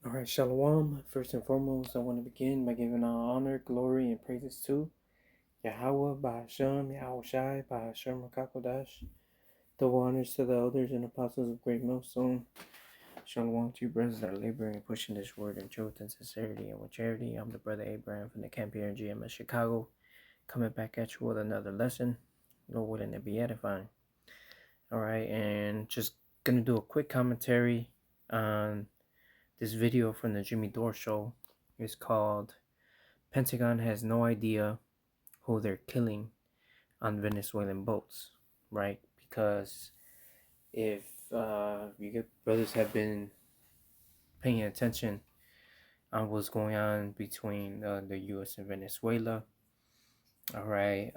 All right, Shalom. First and foremost, I want to begin by giving all honor, glory, and praises to Yahweh, Bahashem, Yahushai, Bahashem, Rakakodash. Double honors to the elders and apostles of Great Millstone. Shalom to you, brothers that are laboring and pushing this word in truth and sincerity and with charity. I'm the brother Abraham from the camp here in GMS Chicago, coming back at you with another lesson. Lord willing, to be edifying. All right, and just gonna do a quick commentary on this video from the Jimmy Dore show. Is called Pentagon Has No Idea Who They're Killing on Venezuelan Boats, right? Because if you get brothers have been paying attention on what's going on between the U.S. and Venezuela, all right,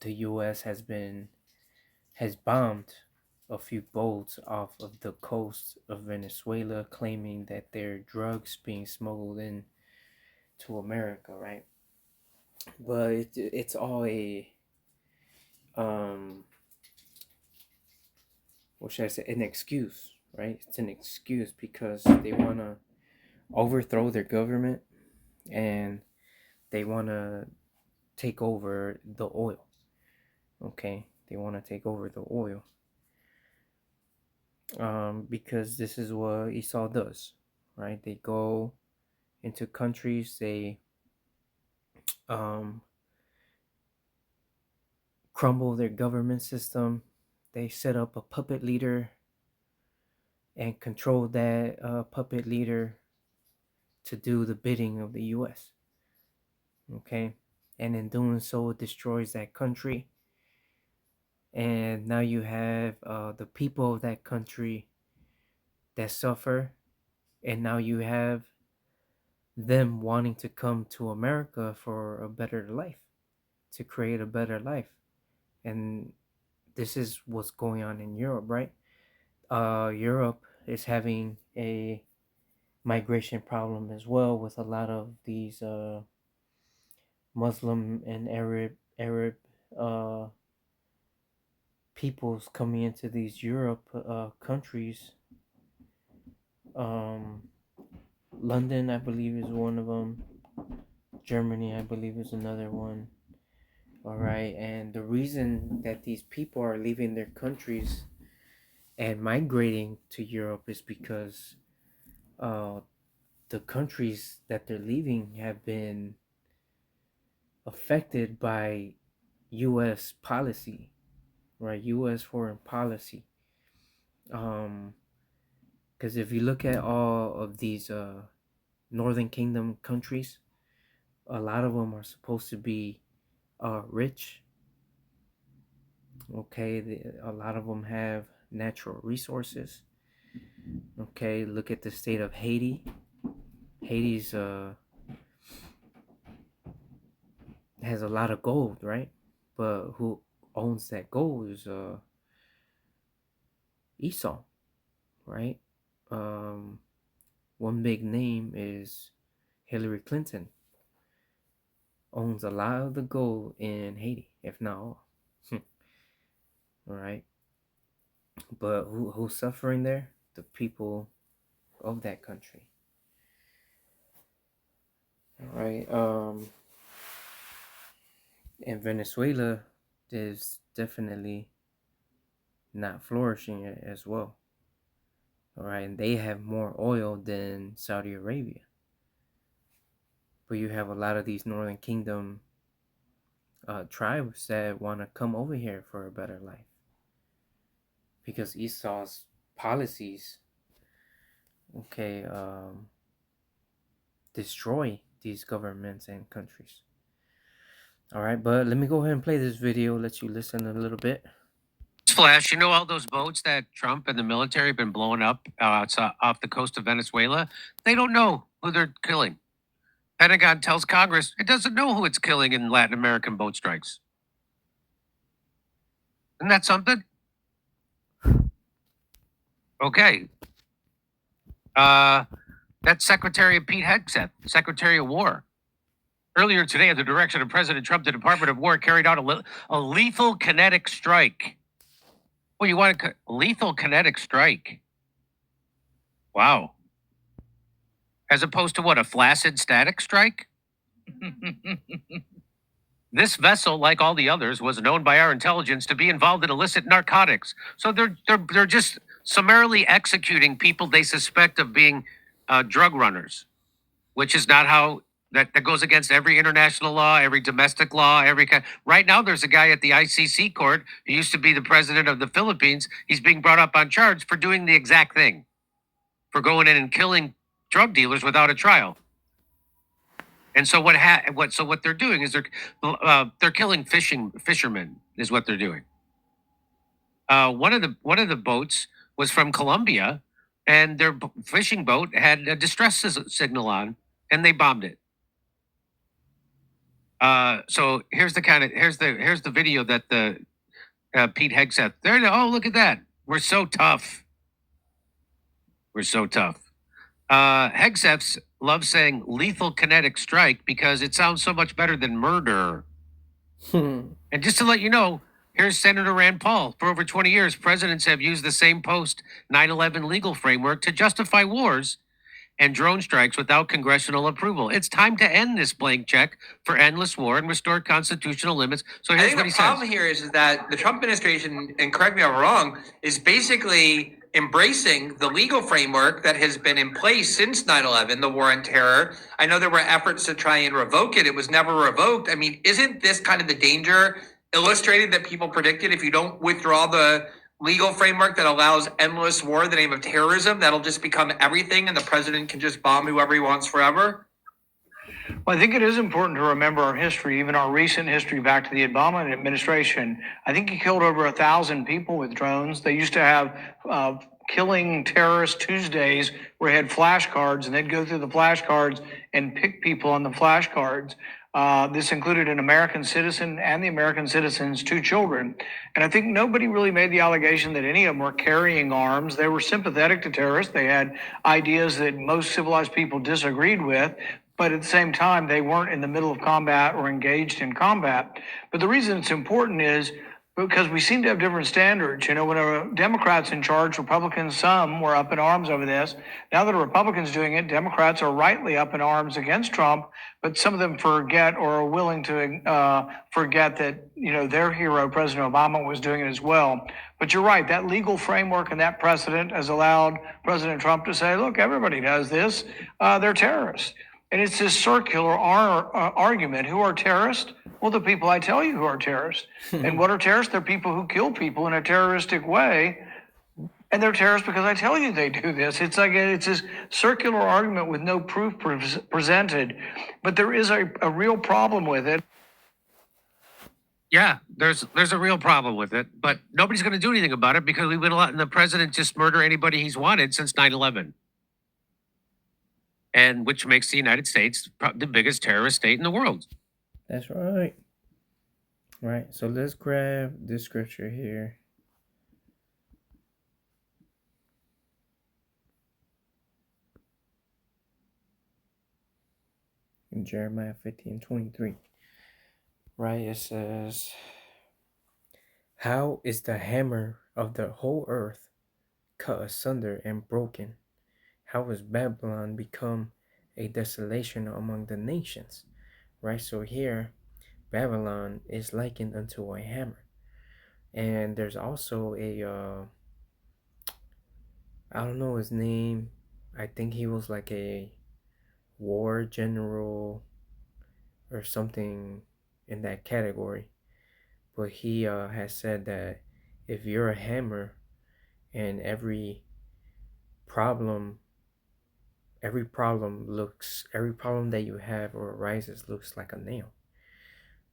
the U.S. has bombed a few boats off of the coast of Venezuela, claiming that they're drugs being smuggled in to America, right? But it's all a what should I say, an excuse, right? It's an excuse because they want to overthrow their government and they want to take over the oil. Okay, they want to take over the oil because this is what Esau does, right? They go into countries, they crumble their government system, they set up a puppet leader and control that puppet leader to do the bidding of the U.S. Okay, and in doing so, it destroys that country. And now you have the people of that country that suffer, and now you have them wanting to come to America for a better life, to create a better life. And this is what's going on in Europe, right? Europe is having a migration problem as well, with a lot of these Muslim and Arab peoples coming into these Europe countries. London, I believe, is one of them. Germany, I believe, is another one. All right, and the reason that these people are leaving their countries and migrating to Europe is because the countries that they're leaving have been affected by U.S. policy, right? U.S. foreign policy. Because if you look at all of these Northern Kingdom countries, a lot of them are supposed to be rich. Okay, a lot of them have natural resources. Okay, look at the state of Haiti. Haiti's has a lot of gold, right? But who owns that gold is Esau, right? One big name is Hillary Clinton. Owns a lot of the gold in Haiti, if not all. All right. But who's suffering there? The people of that country. All right. And Venezuela is definitely not flourishing as well. All right, and they have more oil than Saudi Arabia. But you have a lot of these Northern Kingdom tribes that want to come over here for a better life, because Esau's policies, okay, destroy these governments and countries. All right, but let me go ahead and play this video, let you listen a little bit. Flash, you know all those boats that Trump and the military have been blowing up off the coast of Venezuela? They don't know who they're killing. Pentagon tells Congress it doesn't know who it's killing in Latin American boat strikes. Isn't that something? Okay. That's Secretary Pete Hegseth, Secretary of War. Earlier today, at the direction of President Trump, the Department of War carried out a lethal kinetic strike. Well, you want a lethal kinetic strike? Wow. As opposed to what, a flaccid static strike? This vessel, like all the others, was known by our intelligence to be involved in illicit narcotics. So they're just summarily executing people they suspect of being drug runners, which is not how that goes against every international law, every domestic law, every kind. Right now, there's a guy at the ICC court who used to be the president of the Philippines. He's being brought up on charge for doing the exact thing, for going in and killing drug dealers without a trial. And so what they're doing is they're killing fishermen is what they're doing. One of the boats was from Colombia, and their fishing boat had a distress signal on, and they bombed it. So here's the video that the Pete Hegseth. There, oh, look at that. We're so tough. We're so tough. Hegseths love saying lethal kinetic strike because it sounds so much better than murder. And just to let you know, here's Senator Rand Paul. For over 20 years, presidents have used the same post 9/11 legal framework to justify wars and drone strikes without congressional approval. It's time to end this blank check for endless war and restore constitutional limits. So I here's think what the he problem says. here is that the Trump administration, and correct me if I'm wrong, is basically embracing the legal framework that has been in place since 9/11, the war on terror. I know there were efforts to try and revoke it. It was never revoked. I mean, isn't this kind of the danger illustrated that people predicted if you don't withdraw the legal framework that allows endless war in the name of terrorism, that'll just become everything and the president can just bomb whoever he wants forever? Well, I think it is important to remember our history, even our recent history back to the Obama administration. I think he killed over 1,000 people with drones. They used to have killing terrorist Tuesdays where he had flashcards, and they'd go through the flashcards and pick people on the flashcards. This included an American citizen and the American citizen's 2 children. And I think nobody really made the allegation that any of them were carrying arms. They were sympathetic to terrorists. They had ideas that most civilized people disagreed with. But at the same time, they weren't in the middle of combat or engaged in combat. But the reason it's important is because we seem to have different standards. You know, when a Democrats in charge, Republicans, some were up in arms over this. Now that a Republican's doing it, Democrats are rightly up in arms against Trump, but some of them forget or are willing to forget that, you know, their hero, President Obama, was doing it as well. But you're right, that legal framework and that precedent has allowed President Trump to say, look, everybody does this. They're terrorists. And it's this circular argument. Who are terrorists? Well, the people I tell you who are terrorists. And what are terrorists? They're people who kill people in a terroristic way. And they're terrorists because I tell you they do this. It's like it's this circular argument with no proof presented. But there is a real problem with it. Yeah, there's a real problem with it, but nobody's going to do anything about it because we've been letting the president just murder anybody he's wanted since 9/11. And which makes the United States the biggest terrorist state in the world. That's right. Right. So let's grab this scripture here. In Jeremiah 15:23. Right. It says, how is the hammer of the whole earth cut asunder and broken? How has Babylon become a desolation among the nations? Right, so here Babylon is likened unto a hammer. And there's also a I don't know his name. I think he was like a war general or something in that category. But he has said that if you're a hammer and every problem that you have or arises looks like a nail.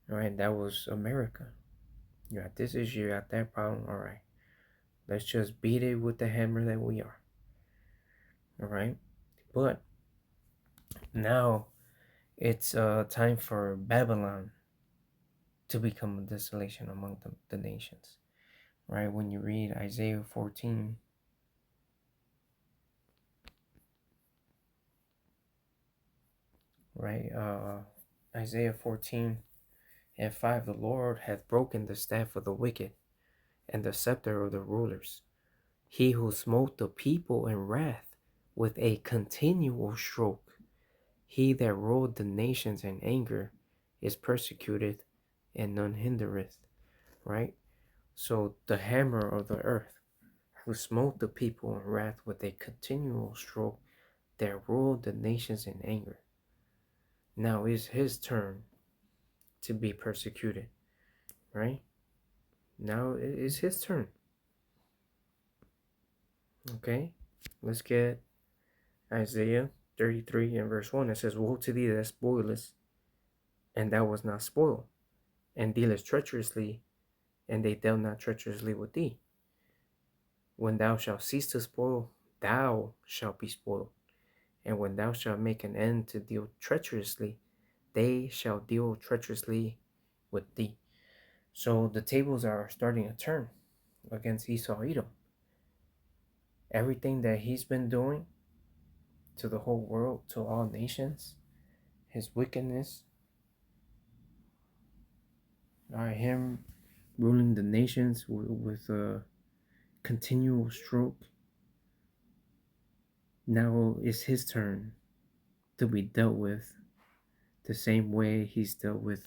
All right, that was America. You got this issue, you got that problem. All right, let's just beat it with the hammer that we are. All right, but now it's time for Babylon to become a desolation among the nations. Right, when you read Isaiah 14. Right, Isaiah 14:5, the Lord hath broken the staff of the wicked and the scepter of the rulers. He who smote the people in wrath with a continual stroke. He that ruled the nations in anger is persecuted, and none hindereth. Right? So the hammer of the earth, who smote the people in wrath with a continual stroke, that ruled the nations in anger. Now is his turn to be persecuted. Right? Now it is his turn. Okay? Let's get Isaiah 33 and verse 1. It says, Woe to thee that spoilest, and thou was not spoiled, and dealest treacherously, and they dealt not treacherously with thee. When thou shalt cease to spoil, thou shalt be spoiled. And when thou shalt make an end to deal treacherously, they shall deal treacherously with thee. So the tables are starting to turn against Esau Edom. Everything that he's been doing to the whole world, to all nations, his wickedness, him ruling the nations with a continual stroke. Now it's his turn to be dealt with the same way he's dealt with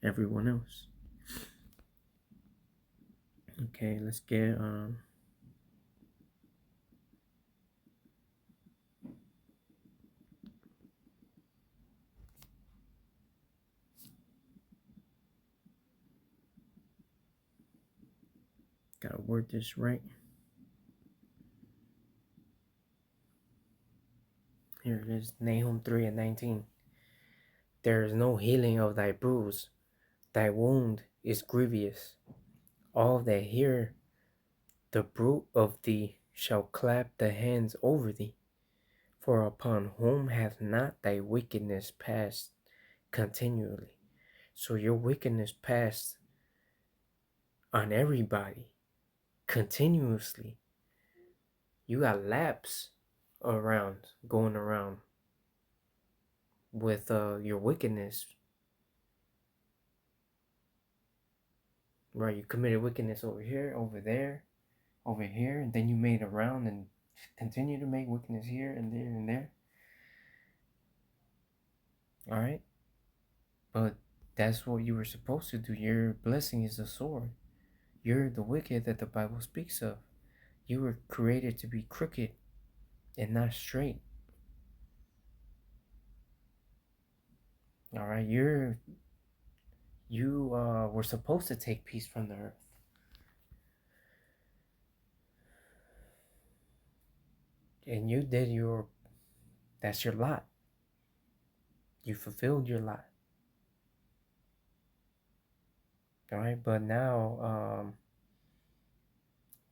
everyone else. Okay, let's get gotta word this right. Here it is, Nahum 3 and 19. There is no healing of thy bruise, thy wound is grievous. All that hear the bruit of thee shall clap the hands over thee. For upon whom hath not thy wickedness passed continually? So your wickedness passed on everybody continuously. You got laps going around with your wickedness. Right, you committed wickedness over here, over there, over here, and then you made around and continue to make wickedness here and there and there. All right, but that's what you were supposed to do. Your blessing is a sword. You're the wicked that the Bible speaks of. You were created to be crooked and not straight. All right, you were supposed to take peace from the earth. And you did that's your lot. You fulfilled your lot. All right, but now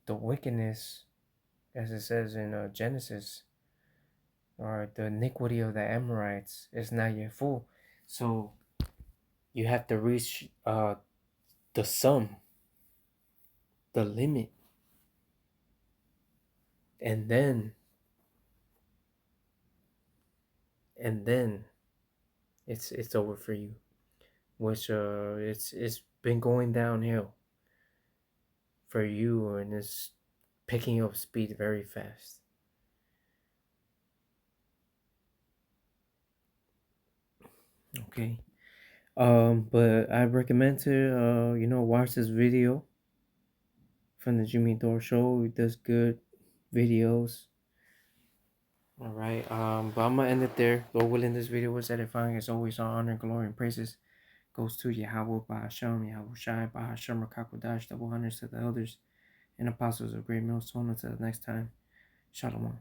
the wickedness, as it says in Genesis, or the iniquity of the Amorites is not yet full. So you have to reach the sum, the limit, and then it's over for you. Which it's been going downhill for you, and it's picking up speed very fast. Okay. But I recommend to watch this video from the Jimmy Dore Show. He does good videos. All right. But I'm gonna end it there. Lord willing, this video was edifying. As always, all honor, glory, and praises goes to Yahweh Bahasham, Yahweh Shai, Bahasham, Rakakodash, double honors to the elders and apostles of Great Millstone. Until the next time, Shalom.